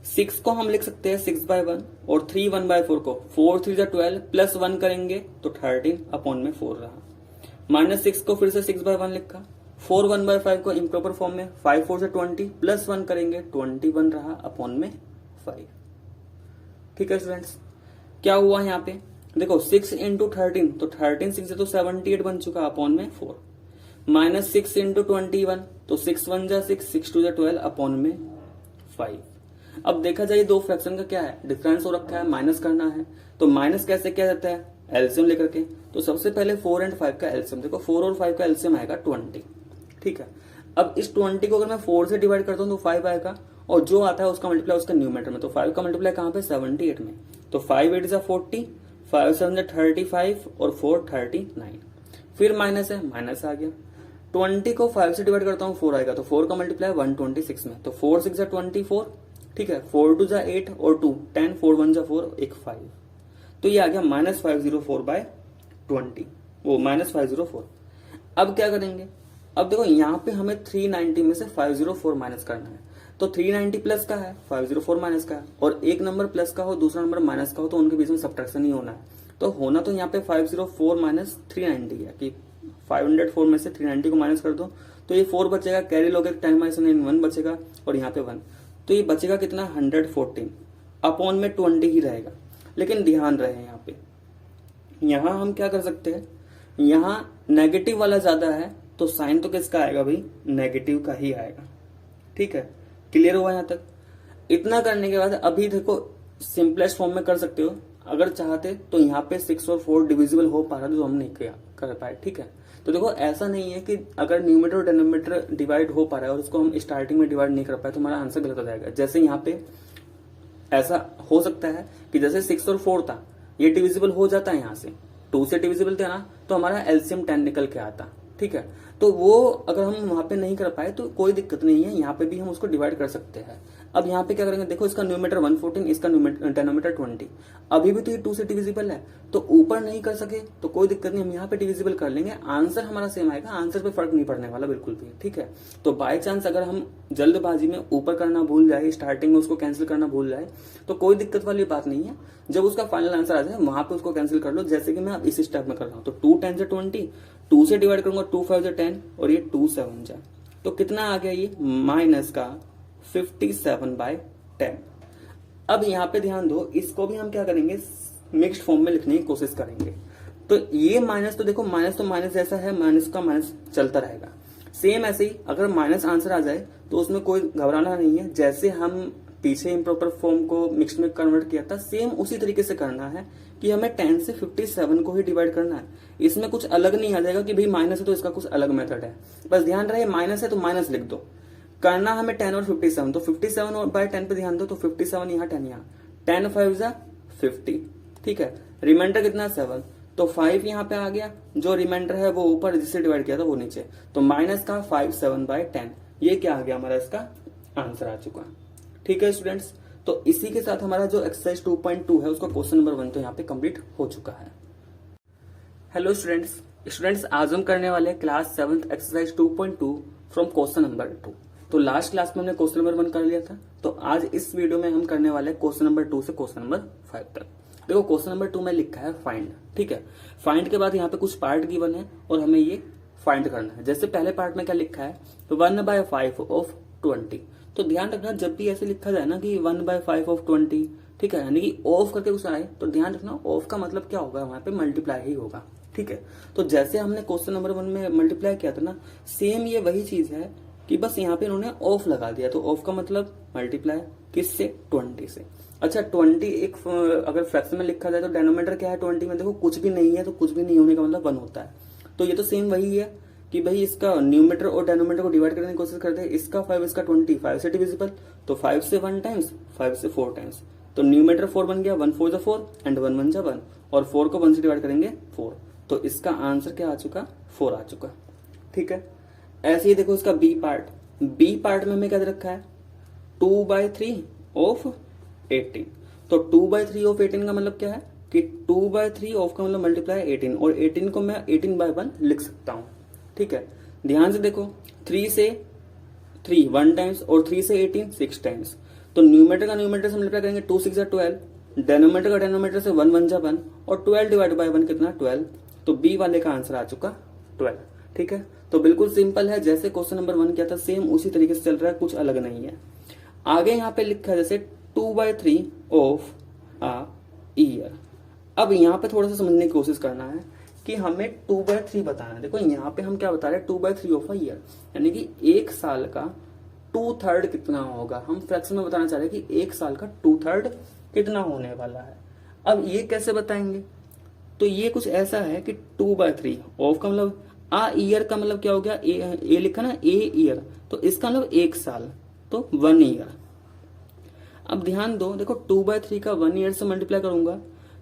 6 को हम लिख सकते हैं 6/1, और 3 1/4 को 4 3 12 प्लस 1 करेंगे तो 13/4 रहा, माइनस 6 को फिर से 6/1 लिखा, 4 1/5 को इम्प्रॉपर फॉर्म में 5 4 से 20 प्लस 1 करेंगे 21 रहा अपॉन में 5। ठीक है स्टूडेंट्स, क्या हुआ यहाँ पे, देखो 6 इंटू 13, तो 13 6 से तो 78 बन चुका अपॉन में 4, माइनस 6 इंटू 21, तो 6 1 जा 6, 6 2 जा 12 अपॉन में 5। अब देखा जाए दो फ्रैक्शन का क्या है, डिफरेंस हो रखा है, माइनस करना है, तो माइनस कैसे किया जाता है, एलसीएम लेकर के, तो सबसे पहले 4 और 5 का एलसीएम, देखो 4 और 5 का एलसीएम आएगा 20। ठीक है, अब इस 20 को अगर मैं 4 से डिवाइड करता हूं तो 5 आएगा, और जो आता है उसका मल्टीप्लाई उसका न्यूमरेटर में, तो 5 का मल्टीप्लाई कहां पे 78 में, तो 5 8 जा 40, 5 7 जा 35, और 4 39, फिर माइनस है, माइनस आ गया, 20 को 5 से डिवाइड करता हूं 4 आएगा, तो 4 का मल्टीप्लाई 126 में, तो 4 6 जा 24, ठीक है, 4 2 जा 8 और 2 10, 4 1 जा 4, एक 5, तो ये आ गया -504/20, वो -504। अब क्या करेंगे, अब देखो यहाँ पे हमें 390 में से 504 माइनस करना है, तो 390 प्लस का है, 504 माइनस का है, और एक नंबर प्लस का हो दूसरा नंबर माइनस का हो तो उनके बीच में सब्ट्रैक्शन ही होना है, तो होना तो यहाँ पे 504 माइनस 390 है, कि 504 में से 390 को माइनस कर दो, तो ये 4 बचेगा, कैरी लोगे 10 माइनस 1 बचेगा, और यहाँ पे 1, तो ये बचेगा कितना 114 अपॉन में 20 ही रहेगा। लेकिन ध्यान रहे यहाँ पे, यहाँ हम क्या कर सकते हैं, यहाँ नेगेटिव वाला ज्यादा है, तो साइन तो किसका आएगा भाई, नेगेटिव का ही आएगा। ठीक है, क्लियर हुआ यहाँ तक। इतना करने के बाद अभी देखो सिंपलेस्ट फॉर्म में कर सकते हो, अगर चाहते तो यहाँ पे 6 और 4 डिविजिबल हो पा रहा, तो हम नहीं कर पाए। ठीक है, तो देखो ऐसा नहीं है कि अगर न्यूमरेटर और डिनोमिनेटर डिवाइड हो पा रहा है और उसको हम स्टार्टिंग में डिवाइड नहीं कर पाए तो हमारा आंसर गलत हो जाएगा। जैसे यहाँ पे ऐसा हो सकता है कि जैसे 6 और 4 था, ये डिविजिबल हो जाता है, यहाँ से 2 से डिविजिबल था ना, तो हमारा एलसीएम 10 निकल के आता। ठीक है, तो वो अगर हम वहां पे नहीं कर पाए तो कोई दिक्कत नहीं है, यहाँ पे भी हम उसको डिवाइड कर सकते हैं। अब यहाँ पे क्या करेंगे, देखो इसका न्यूमरेटर 114, इसका डिनोमिनेटर 20, अभी भी तो ये 2 से डिविजिबल है, तो ऊपर नहीं कर सके तो कोई दिक्कत नहीं, हम यहाँ पे डिविजिबल कर लेंगे, आंसर हमारा सेम आएगा, आंसर पे फर्क नहीं पड़ने वाला बिल्कुल भी। ठीक है, तो बाय चांस अगर हम जल्दबाजी में ऊपर करना भूल जाए, स्टार्टिंग में उसको कैंसिल करना भूल जाए, तो कोई दिक्कत वाली बात नहीं है, जब उसका फाइनल आंसर आ जाए वहां पे उसको कैंसिल कर लो, जैसे कि मैं अब इस स्टेप में कर रहा हूँ। तो 2 10 से 20, 2 से डिवाइड करूंगा, 2 5 से 10, और ये 2 7 जाए, तो कितना आ गया ये माइनस का 57/10। अब यहाँ पे ध्यान दो, इसको भी हम क्या करेंगे, मिक्स्ड फॉर्म में लिखने की कोशिश करेंगे। तो ये माइनस तो देखो, माइनस तो माइनस जैसा है, माइनस का माइनस चलता रहेगा। सेम ऐसे ही अगर माइनस आंसर आ जाए तो उसमें कोई घबराना नहीं है। जैसे हम पीछे इम्प्रॉपर फॉर्म को मिक्स्ड में कन्वर्ट किया था, सेम उसी तरीके से करना है कि हमें 10 से 57 को ही डिवाइड करना है। इसमें कुछ अलग नहीं आ जाएगा कि भाई माइनस है तो इसका कुछ अलग मेथड है। बस ध्यान रहे माइनस है तो माइनस लिख दो। करना हमें 10 और 57, तो 57 और बाय 10 पे ध्यान दो, तो 57 यहाँ 10 यहाँ, 10 5 जा 50, ठीक है। रिमाइंडर कितना 7, तो 5 यहाँ पे आ गया, जो रिमाइंडर है वो ऊपर जिससे डिवाइड किया था वो नीचे, तो माइनस का 57/10, ये क्या आ गया हमारा इसका आंसर आ चुका। ठीक है स्टूडेंट्स, तो इसी के साथ हमारा जो एक्सरसाइज 2.2 है उसका क्वेश्चन नंबर 1 तो यहाँ पे कंप्लीट हो चुका है। हेलो स्टूडेंट्स आज हम करने वाले class 7th exercise 2.2 from question number 2। तो लास्ट क्लास में हमने क्वेश्चन नंबर 1 कर लिया था, तो आज इस वीडियो में हम करने वाले क्वेश्चन नंबर 2 से क्वेश्चन नंबर 5 तक। देखो क्वेश्चन नंबर 2 में लिखा है फाइंड, ठीक है। फाइंड के बाद यहाँ पे कुछ पार्ट गिवन है और हमें ये फाइंड करना है। जैसे पहले पार्ट में क्या लिखा है, 1/5 ऑफ 20। तो ध्यान रखना जब भी ऐसे लिखा जाए ना कि 1/5 ऑफ 20, ठीक है, यानी कि ऑफ करके कुछ आए तो ध्यान रखना ऑफ का मतलब क्या होगा, वहां पे मल्टीप्लाई ही होगा, ठीक है। तो जैसे हमने क्वेश्चन नंबर 1 में मल्टीप्लाई किया था ना, सेम ये वही चीज है कि बस यहाँ पे इन्होंने ऑफ लगा दिया। तो ऑफ का मतलब मल्टीप्लाई किससे, 20 से। अच्छा 20 एक अगर फ्रैक्शन में लिखा जाए तो डेनोमीटर क्या है 20 में, देखो कुछ भी नहीं है तो कुछ भी नहीं होने का मतलब 1 होता है। तो ये तो सेम वही है कि भाई इसका न्यूमेटर और डेनोमीटर को डिवाइड करने की कोशिश करते हैं। इसका 5 इसका 20, 5 से डिविजिबल, तो 5 से 1 टाइम्स, 5 से 4 टाइम्स, तो न्यूमेटर 4 बन गया, 1 4 4 एंड 1 1 1, और 4 को 1 से डिवाइड करेंगे 4, तो इसका आंसर क्या आ चुका, 4 आ चुका, ठीक है। ऐसे ही देखो इसका बी पार्ट में हमें क्या दे रखा है, 2/3 ऑफ 18। तो 2/3 ऑफ 18 का मतलब क्या है कि 2/3 ऑफ का मतलब मल्टीप्लाई 18, और 18 को मैं 18/1 लिख सकता हूं, ठीक है। ध्यान से देखो 3 से 3 1 टाइम्स और 3 से 18 6 टाइम्स, तो न्यूमेटर का न्यूमेटर से मल्टीप्लाई करेंगे 2 6 12, डेनोमीटर का डेनोमीटर से 1 1 1, और 12 डिवाइड बाय 1 कितना 12, तो बी वाले का आंसर आ चुका 12, ठीक है। तो बिल्कुल सिंपल है, जैसे क्वेश्चन नंबर 1 किया था सेम उसी तरीके से चल रहा है, कुछ अलग नहीं है। आगे यहाँ पे लिखा है जैसे 2/3 ऑफ अ ईयर। अब यहाँ पे थोड़ा सा समझने की कोशिश करना है कि हमें 2/3 बताना है। देखो यहाँ पे हम क्या बता रहे हैं, 2/3 ऑफ अ ईयर, यानी कि एक साल का 2/3 कितना होगा। हम फ्रैक्शन में बताना चाह रहे हैं कि एक साल का 2/3 कितना होने वाला है। अब ये कैसे बताएंगे, तो ये कुछ ऐसा है कि 2/3 ऑफ का मतलब आ ईयर का मतलब क्या हो गया, ए लिखा ना, ए ईयर, तो इसका मतलब एक साल, तो 1 ईयर। अब ध्यान दो, देखो 2/3 का 1 ईयर से मल्टीप्लाई करूंगा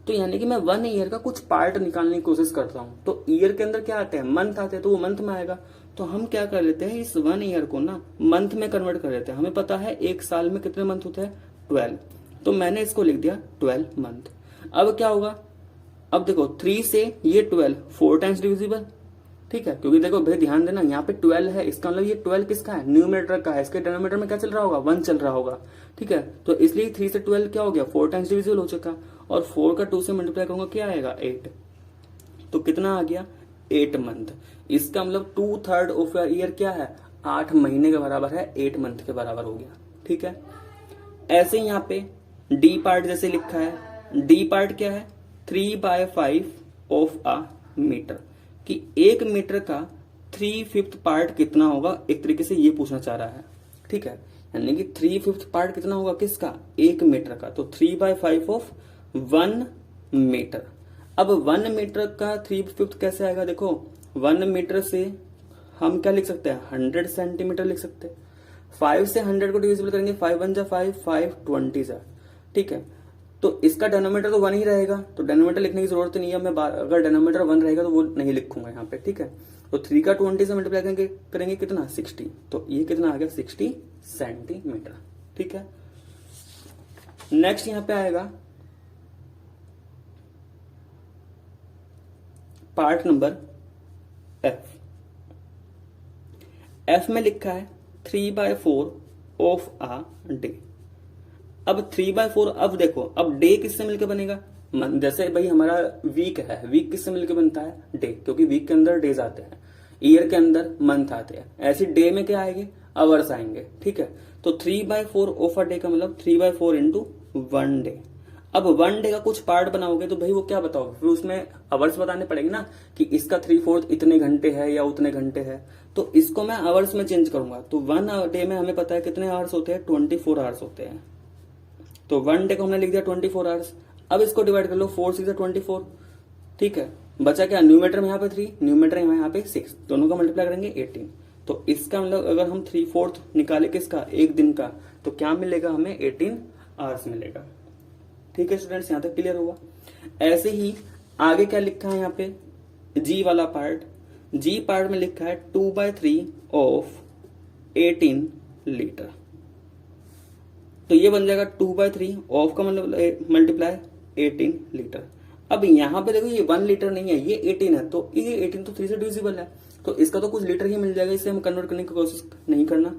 तो यानी कि मैं 1 ईयर का कुछ पार्ट निकालने की कोशिश करता हूं। तो ईयर के अंदर क्या आते हैं, मंथ आते हैं, तो वो मंथ में आएगा। तो हम क्या कर लेते हैं, इस 1 ईयर को ना मंथ में कन्वर्ट कर लेते हैं। हमें पता है एक साल में कितने मंथ होते हैं, 12, तो मैंने इसको लिख दिया 12 मंथ। अब क्या होगा, अब देखो 3 से ये 12 4 टाइम्स डिविजिबल, ठीक है, क्योंकि देखो भाई ध्यान देना यहाँ पे 12 है, इसका मतलब ये 12 किसका है, न्यूमेटर का है, इसके डेनोमीटर में क्या चल रहा होगा, 1 चल रहा होगा, ठीक है। तो इसलिए 3 से 12 क्या हो गया, 4 टाइम्स डिविजिबल हो चुका, और 4 का 2 से मल्टीप्लाई करूंगा क्या आएगा 8, तो कितना आ गया 8 मंथ। इसका मतलब 2/3 ऑफ ईयर क्या है, 8 महीने के बराबर है, 8 मंथ के बराबर हो गया, ठीक है। ऐसे यहाँ पे डी पार्ट जैसे लिखा है, डी पार्ट क्या है, 3/5 ऑफ अ मीटर, कि 1 मीटर का 3/5 पार्ट कितना होगा, एक तरीके से ये पूछना चाह रहा है, ठीक है। यानी कि 3/5 पार्ट कितना होगा किसका, 1 मीटर का, तो 3/5 ऑफ 1 मीटर। अब 1 मीटर का 3/5 कैसे आएगा, देखो 1 मीटर से हम क्या लिख सकते हैं, 100 सेंटीमीटर लिख सकते हैं। 5 से 100 को डिविजिबल करेंगे, 5 1 जा 5, 5 20 जा, ठीक है। तो इसका डेनोमीटर तो 1 ही रहेगा, तो डेनोमीटर लिखने की जरूरत नहीं है, मैं अगर डेनोमीटर 1 रहेगा तो वो नहीं लिखूंगा यहाँ पे, ठीक है। तो 3 का 20 से मल्टीप्लाई करेंगे कितना 60, तो ये कितना आ गया 60 सेंटीमीटर, ठीक है। नेक्स्ट यहाँ पे आएगा पार्ट नंबर एफ में लिखा है 3/4 ऑफ अ डे। अब 3/4, अब देखो अब डे किससे मिलकर बनेगा, जैसे भाई हमारा वीक है, वीक किससे मिलकर बनता है, डे, क्योंकि वीक के अंदर डेज आते हैं, ईयर के अंदर मंथ आते हैं, ऐसे डे में क्या आएंगे, आवर्स आएंगे, ठीक है। तो 3/4 ऑफ अ डे का मतलब 3/4 इंटू 1 डे। अब 1 डे का कुछ पार्ट बनाओगे तो भाई वो क्या बताओगे, फिर उसमें आवर्स बताने पड़ेंगे ना कि इसका 3/4 इतने घंटे है या उतने घंटे है, तो इसको मैं आवर्स में चेंज करूंगा। तो 1 डे में हमें पता है कितने आवर्स होते हैं, 24 आवर्स होते हैं। तो 1 डे को हमने लिख दिया 24 आवर्स। अब इसको डिवाइड कर लो, 4 6 24, ठीक है। बचा क्या, न्यूमेटर में यहाँ पे 3, न्यूमेटर में यहाँ पे 6, दोनों का मल्टीप्लाई करेंगे 18। तो इसका मतलब अगर हम 3/4 निकाले किसका, एक दिन का, तो क्या मिलेगा हमें, 18 आवर्स मिलेगा। ठीक है स्टूडेंट्स, यहां तक क्लियर हुआ। ऐसे ही आगे क्या लिखा है यहाँ पे, जी वाला पार्ट, जी पार्ट में लिखा है 2/3 ऑफ 18 लीटर। तो ये बन जाएगा 2/3 ऑफ का मतलब मल्टीप्लाई 18 लीटर। अब यहां पे देखो ये 1 लीटर नहीं है, ये 18 है, तो ये 18 तो 3 से डिविजिबल है, तो इसका तो कुछ लीटर ही मिल जाएगा, इसे हम कन्वर्ट करने की कोशिश नहीं करना।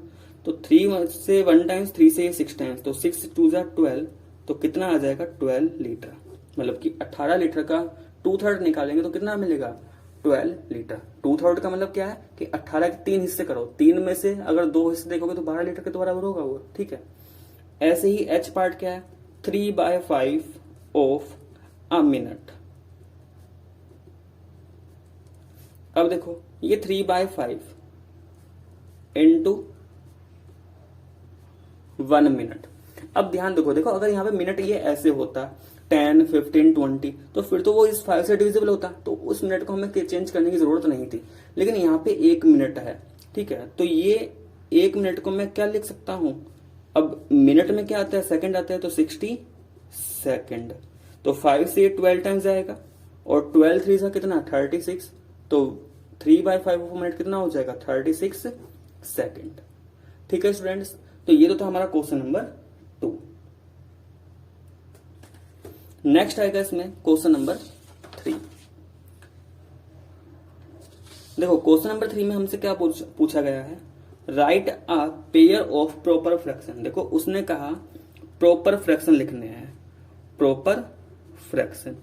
तो 3 से 1 टाइम्स, 3 से 6 टाइम्स, तो 6 2 12, तो कितना आ जाएगा 12 लीटर। मतलब कि 18 लीटर का 2/3 निकालेंगे तो कितना मिलेगा, 12 लीटर। 2/3 का मतलब क्या है कि 18 के 3 हिस्से करो, 3 में से अगर 2 हिस्से देखोगे तो 12 लीटर के तो बराबर होगा वो, ठीक है। ऐसे ही एच पार्ट क्या है, 3/5 ऑफ अ मिनट। अब देखो ये 3/5 इंटू 1 मिनट। अब ध्यान देखो अगर यहाँ पे मिनट ये ऐसे होता 10 15 20, तो फिर तो वो इस 5 से डिविजिबल होता, तो उस मिनट को हमें चेंज करने की जरूरत नहीं थी। लेकिन यहाँ पे 1 मिनट है, ठीक है, तो ये 1 मिनट को मैं क्या लिख सकता हूं, अब मिनट में क्या आता है, सेकंड आता है, तो 60 सेकंड। तो 5 से 12 टाइम्स आएगा, और 12 3 से कितना 36, तो 3/5 ऑफ मिनट कितना हो जाएगा 36 सेकंड। ठीक है स्टूडेंट्स, तो ये तो था हमारा क्वेश्चन नंबर 2। नेक्स्ट आएगा इसमें क्वेश्चन नंबर 3। देखो क्वेश्चन नंबर 3 में हमसे क्या पूछा गया है, right a pair of proper fraction. देखो उसने कहा प्रॉपर फ्रैक्शन लिखने हैं, प्रॉपर फ्रैक्शन।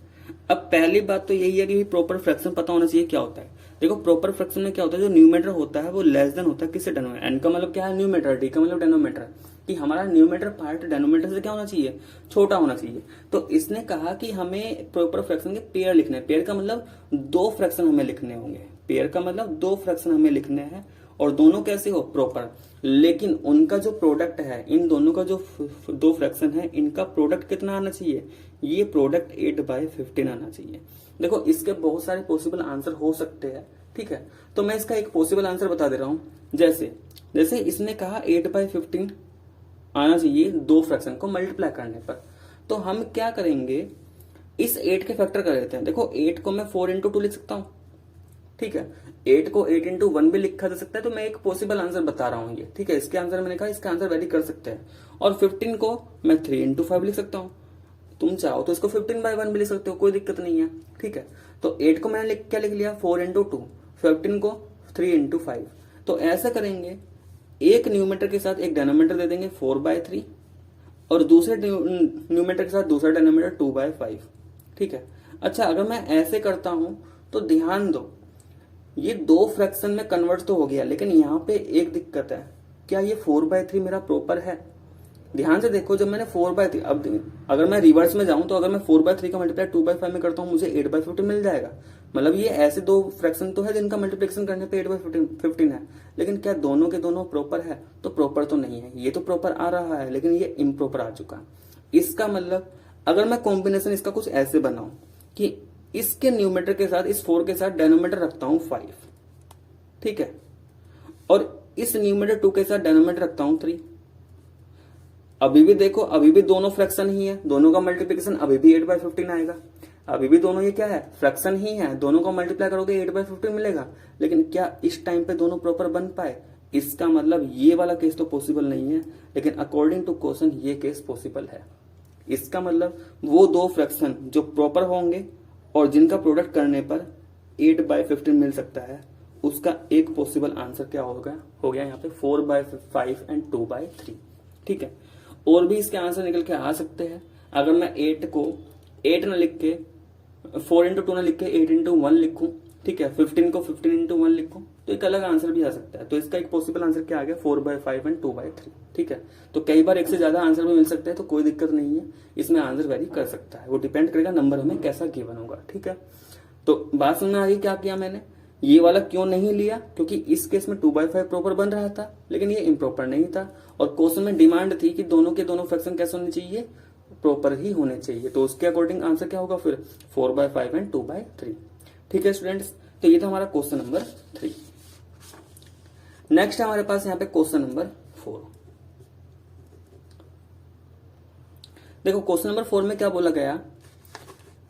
अब पहली बात तो यही है कि प्रॉपर फ्रैक्शन पता होना चाहिए क्या होता है। देखो प्रॉपर फ्रैक्शन में क्या होता है, जो न्यूमेटर होता है वो लेस देन होता है किससे, डेनोमिनेटर। एन का मतलब क्या है, न्यूमेटर, डी का मतलब डेनोमिनेटर, कि हमारा न्यूमेटर पार्ट डेनोमिनेटर से क्या होना चाहिए, छोटा होना चाहिए। तो इसने कहा कि हमें प्रॉपर फ्रैक्शन के पेयर लिखने हैं। पेयर का मतलब 2 फ्रैक्शन हमें लिखने होंगे, पेयर का मतलब 2 फ्रैक्शन हमें लिखने हैं, और दोनों कैसे हो, प्रॉपर। लेकिन उनका जो प्रोडक्ट है, इन दोनों का जो 2 फ्रैक्शन है, इनका प्रोडक्ट कितना आना चाहिए, ये प्रोडक्ट 8/15 आना चाहिए। देखो इसके बहुत सारे पॉसिबल आंसर हो सकते हैं, ठीक है, तो मैं इसका एक पॉसिबल आंसर बता दे रहा हूं। जैसे इसने कहा 8/15 आना चाहिए 2 फ्रैक्शन को मल्टीप्लाई करने पर, तो हम क्या करेंगे, इस 8 के फैक्टर कर लेते हैं। देखो 8 को मैं 4 into 2 लिख सकता हूं, ठीक है, 8 को 8 into 1 भी लिखा जा सकता है। तो मैं एक पॉसिबल आंसर बता रहा हूं ये, ठीक है। इसके आंसर मैंने कहा इसका आंसर वेरी कर सकते हैं। और 15 को मैं 3 into 5 लिख सकता हूं, तुम चाहो तो इसको 15/1 भी लिख सकते हो, कोई दिक्कत नहीं है, ठीक है। तो 8 को मैंने क्या लिख लिया 4 into 2, 15 को 3 into 5। तो ऐसा करेंगे, एक न्यूमेटर के साथ एक डेनोमीटर दे देंगे 4/3, और दूसरे न्यूमेटर के साथ दूसरा डेनोमीटर 2/5, ठीक है। अच्छा अगर मैं ऐसे करता हूं तो ध्यान दो, ये 2 फ्रैक्शन में कन्वर्ट तो हो गया, लेकिन यहाँ पे एक दिक्कत है, क्या ये 4/3 मेरा प्रॉपर है। ध्यान से देखो, जब मैंने 4/3, अब अगर मैं रिवर्स में जाऊं तो अगर मैं 4/3 का मल्टीप्लाई 2/5 में करता हूं मुझे 8/15 मिल जाएगा। मतलब ये ऐसे 2 फ्रैक्शन तो है जिनका मल्टीप्लिकेशन करने पे 8/15 है, लेकिन क्या दोनों के दोनों प्रॉपर है, तो प्रॉपर तो नहीं है। ये तो प्रॉपर आ रहा है, लेकिन ये इम्प्रॉपर आ चुका। इसका मतलब अगर मैं कॉम्बिनेशन इसका कुछ ऐसे बनाऊं कि इसके न्यूमेटर के साथ, इस 4 के साथ डेनोमीटर रखता हूं 5, ठीक है, और इस न्यूमेटर 2 के साथ डेनोमीटर रखता हूं 3। अभी भी देखो, अभी भी दोनों फ्रैक्शन ही है, दोनों का मल्टीप्लिकेशन अभी भी 8/15 आएगा। अभी भी दोनों ये क्या है, फ्रैक्शन ही है, दोनों को मल्टीप्लाई करोगे 8/15 मिलेगा। लेकिन क्या इस टाइम पे दोनों प्रॉपर बन पाए, इसका मतलब ये वाला केस तो पॉसिबल नहीं है, लेकिन अकॉर्डिंग टू क्वेश्चन ये केस पॉसिबल है। इसका मतलब वो 2 फ्रैक्शन जो प्रॉपर होंगे और जिनका प्रोडक्ट करने पर 8/15 मिल सकता है, उसका एक पॉसिबल आंसर क्या हो गया यहाँ पे 4/5 एंड 2/3, ठीक है। और भी इसके आंसर निकल के आ सकते हैं। अगर मैं 8 को 8 न लिख के 4 into 2 न लिख के 8 into 1 लिखूं, ठीक है, 15 को 15 इंटू 1 लिखो तो एक अलग आंसर भी आ सकता है। तो इसका एक पॉसिबल आंसर क्या आ गया, 4/5 एंड 2/3। ठीक है, तो कई बार एक से ज्यादा आंसर भी मिल सकते हैं, तो कोई दिक्कत नहीं है, इसमें आंसर वेरी कर सकता है, वो डिपेंड करेगा नंबर हमें कैसा गिवन होगा। ठीक है, तो बात समझ में आ गई क्या किया मैंने, ये वाला क्यों नहीं लिया, क्योंकि इस केस में 2/5 प्रॉपर बन रहा था, लेकिन ये इम्प्रॉपर नहीं था, और क्वेश्चन में डिमांड थी कि दोनों के दोनों फ्रैक्शन कैसे होने चाहिए, प्रॉपर ही होने चाहिए। तो उसके अकॉर्डिंग आंसर क्या होगा फिर, 4/5 एंड 2/3। ठीक है स्टूडेंट्स, तो ये था हमारा क्वेश्चन नंबर 3। नेक्स्ट हमारे पास यहाँ पे क्वेश्चन नंबर 4। देखो क्वेश्चन नंबर 4 में क्या बोला गया,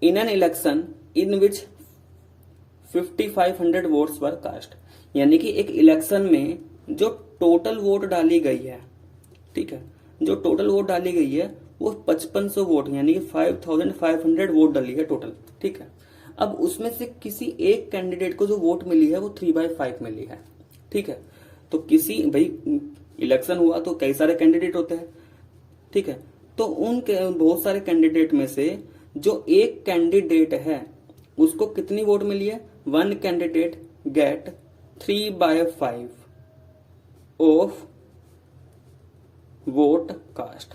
in an election in which 5500 votes were cast, यानी कि एक इलेक्शन में जो टोटल वोट डाली गई है, ठीक है, जो टोटल वोट डाली गई है वो 5500 वोट यानी कि 5500 वोट डाली है टोटल। ठीक है, अब उसमें से किसी एक कैंडिडेट को जो वोट मिली है वो 3/5 मिली है। ठीक है, तो किसी भाई इलेक्शन हुआ तो कई सारे कैंडिडेट होते हैं। ठीक है, तो उन बहुत सारे कैंडिडेट में से जो एक कैंडिडेट है उसको कितनी वोट मिली है, 1 candidate get 3/5 of vote cast.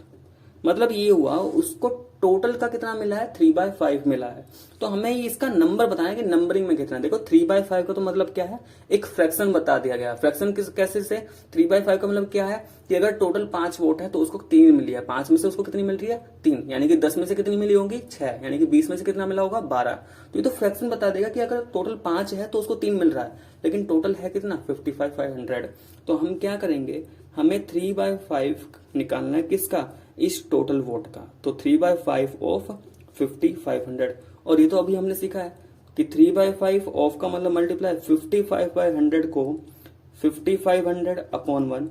मतलब ये हुआ उसको टोटल का कितना मिला है, 3/5 मिला है। तो हमें इसका नंबर बताना है कि नंबरिंग में कितना। देखो 3/5 का तो मतलब क्या है, एक फ्रैक्शन बता दिया गया। फ्रैक्शन कैसे से, 3/5 का मतलब क्या है कि अगर टोटल 5 वोट है तो उसको 3 मिली है, 5 में से उसको कितनी मिल रही है, 3, यानी कि 10 में से कितनी मिली होगी, 6, यानी कि 20 में से कितना मिला होगा, 12। तो ये तो फ्रैक्शन बता देगा कि अगर टोटल 5 है तो उसको 3 मिल रहा है, लेकिन टोटल है कितना, 5500। तो हम क्या करेंगे, हमें 3/5 निकालना है किसका, इस टोटल वोट का। तो 3/5 ऑफ 5500, और ये तो अभी हमने सीखा है कि 3/5 ऑफ का मतलब मल्टीप्लाई 55/100 को 5500 अपॉन 1,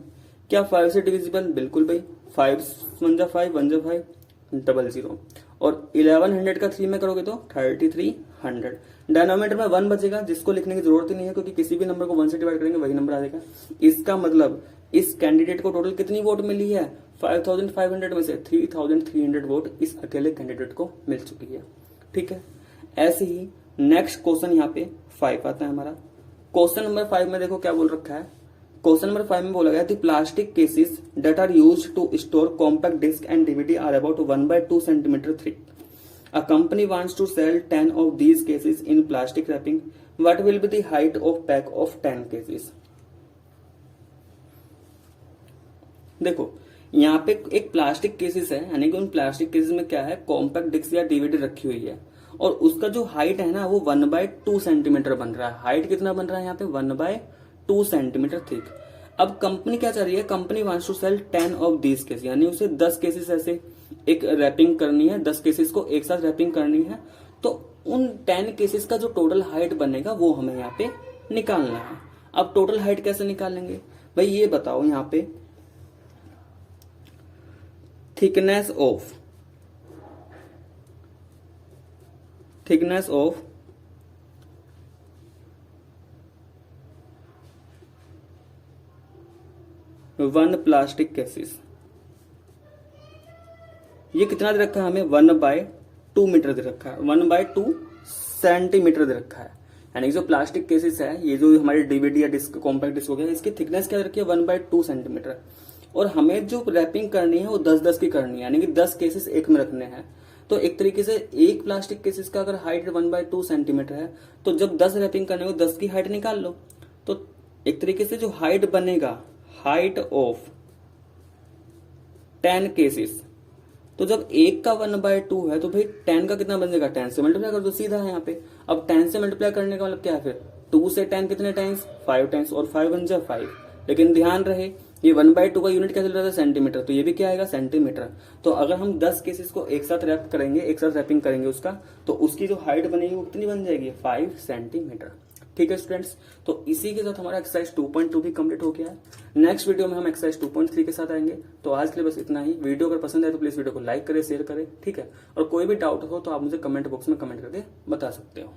क्या 5 से डिविजिबल, बिल्कुल भाई, 5 1 जा 5 1 जा 5 00, और 1100 का 3 में करोगे तो 3300। डायनोमीटर में 1 बचेगा, जिसको लिखने की जरूरत ही नहीं है, क्योंकि किसी भी नंबर को 1 से डिवाइड करेंगे वही नंबर आ जाएगा। इसका मतलब इस कैंडिडेट को टोटल कितनी वोट मिली है, 5500 में से 3300 वोट इस अकेले कैंडिडेट को मिल चुकी है। ठीक है, ऐसे ही नेक्स्ट क्वेश्चन यहाँ पे 5 आता है हमारा। क्वेश्चन नंबर 5 में देखो क्या बोल रखा है, क्वेश्चन नंबर 5 में बोला गया, the plastic cases that are used to store compact disc and DVD are about 1/2 cm thick. A company wants to sell 10 of these cases in plastic wrapping. What will be the height of pack of 10 cases? देखो यहाँ पे एक plastic cases है, यानी कि उन plastic cases में क्या है, कॉम्पैक्ट डिस्क या डीवीडी रखी हुई है, और उसका जो हाइट है ना वो 1/2 सेंटीमीटर बन रहा है। हाइट कितना बन रहा है यहाँ पे, 1/2 सेंटीमीटर थिक। अब कंपनी क्या चाह रही है, company wants to sell 10 of these cases, यानी उसे 10 केसेस ऐसे एक रैपिंग करनी है, 10 केसेस को एक साथ रैपिंग करनी है। तो उन 10 केसेस का जो टोटल हाइट बनेगा वो हमें यहाँ पे निकालना है। अब टोटल हाइट कैसे निकालेंगे भाई, ये बताओ। यहाँ पे थिकनेस ऑफ 1 प्लास्टिक केसेस, ये कितना दे रखा है हमें, 1/2 मीटर दे रखा है, 1/2 सेंटीमीटर दे रखा है। यानी जो प्लास्टिक केसेस है, ये जो हमारी डीवीडी या डिस्क कॉम्पैक्ट डिस्क हो गया, इसकी थिकनेस क्या रखी है, 1/2 सेंटीमीटर। और हमें जो रैपिंग करनी है वो 10-10 की करनी है, यानी कि 10 केसेस एक में रखने हैं। तो एक तरीके से एक प्लास्टिक केसेस का अगर हाइट 1/2 सेंटीमीटर है, तो जब 10 रैपिंग करने को 10 की हाइट निकाल लो। तो एक तरीके से जो हाइट बनेगा, हाइट ऑफ 10 केसेस, तो जब एक का 1/2 है तो भाई 10 का कितना बन जाएगा, 10 से मल्टीप्लाई कर दो, सीधा है यहाँ पे। अब 10 से मल्टीप्लाई करने का मतलब क्या है, फिर 2 से 10 कितने टाइम्स, 5 टाइम्स, और 5 बन जाए 5। लेकिन ध्यान रहे ये 1/2 का यूनिट क्या चल रहा था, सेंटीमीटर, तो ये भी क्या आएगा, सेंटीमीटर। तो अगर हम 10 केसेस को एक साथ रैप करेंगे, एक साथ रैपिंग करेंगे उसका, तो उसकी जो हाइट बनेगी वो कितनी बन जाएगी, 5 सेंटीमीटर। ठीक है स्टूडेंट्स, तो इसी के साथ हमारा एक्सरसाइज 2.2 भी कंप्लीट हो गया है। नेक्स्ट वीडियो में हम एक्सरसाइज 2.3 के साथ आएंगे। तो आज के लिए बस इतना ही। वीडियो अगर पसंद आए तो प्लीज वीडियो को लाइक करें, शेयर करें। ठीक है, और कोई भी डाउट हो तो आप मुझे कमेंट बॉक्स में कमेंट करके बता सकते हो।